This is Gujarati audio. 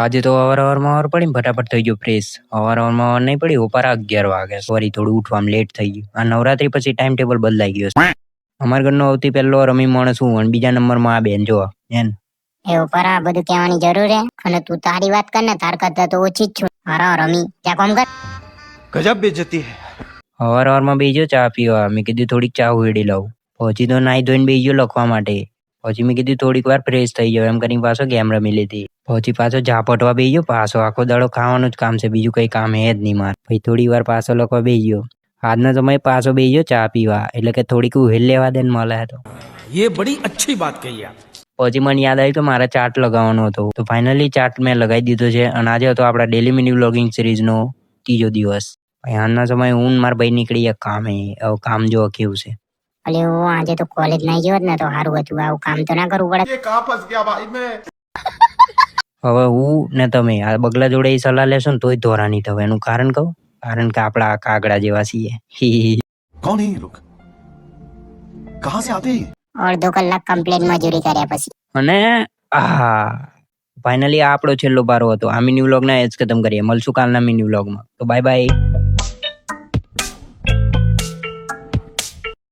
આજે તો અવાર પડી ને ફટાફટ થઈ ગયો ફ્રેશ. અવાર નહીં પડી ઉપર 11 વાગે. સોરી થોડું ઉઠવામાં લેટ થઈ ગયું. આ નવરાત્રી પછી ટાઈમ ટેબલ બદલાઈ ગયો છે. અમારા ઘરનો સૌથી પહેલો રમી માણસ હું અને બીજા નંબરમાં આ બેન જો એન. એ ઉપર આ બધું કહેવાની જરૂર હે? અને તું તારી વાત કર ને, તાર કરતા તો ઓછી જ છું. અરે રમી જા કોમ કર. ગજબ બેઇज्जती હે. અવારમાં બેસજો ચા પીવા. મેં કીધું થોડીક ચા ઉડી લઉં. પછી તો નાઈ ધોઈને બેસજો લખવા માટે. પછી મેં કીધું થોડીક વાર ફ્રેશ થઈ જાવ એમ કરીને પાછો ગેમ રમી લીધી. પછી પાછો ઝાપટવા બેસજો. પાછો આખો દાડો ખાવાનું જ કામ છે, બીજું કઈ કામ હે જ નહીં મારે. પછી થોડી વાર પાછો લખવા બેસજો. આજનો સમય પાછો બેસજો ચા પીવા, એટલે કે થોડીક ઉહેલ લેવા દે ને મળે તો. ये बड़ी अच्छी बात कही आप. પછી મને યાદ આવ્યું કે મારે ચાર્ટ લગાવવાનો હતો, તો ફાઇનલી ચાર્ટ મેં લગાવી દીધો છે. અને આજે હતો આપણા ડેલી મિની વ્લોગિંગ સિરીઝનો ત્રીજો દિવસ. આજના સમયે હું મારા ભાઈ નીકળી કામે. હવે કામ જો કેવું છે. અલે હું આજે તો કોલેજ નહીં ગયો ને તો સારું હતું. આવું કામ તો ના કરવું પડે. ये कहाँ फंस गया भाई मैं. હવે હું ને તમે આ બગલા જોડે સલાહ લેશો ને તોય ધોરા નહીં થવે. એનું કારણ કહું? કારણ કે આપણા કાગડા જેવા છીએ. कौन है ये लोग? कहाँ से आते हैं? અડધો કલાક કમ્પ્લેટ મજૂરી કર્યા પછી અને ફાઇનલી આ આપણો છેલ્લો બારો હતો. આ મિની વ્લોગ ના જ ખતમ કરીએ. મળશું કાલના મિની વ્લોગમાં. તો બાય બાય.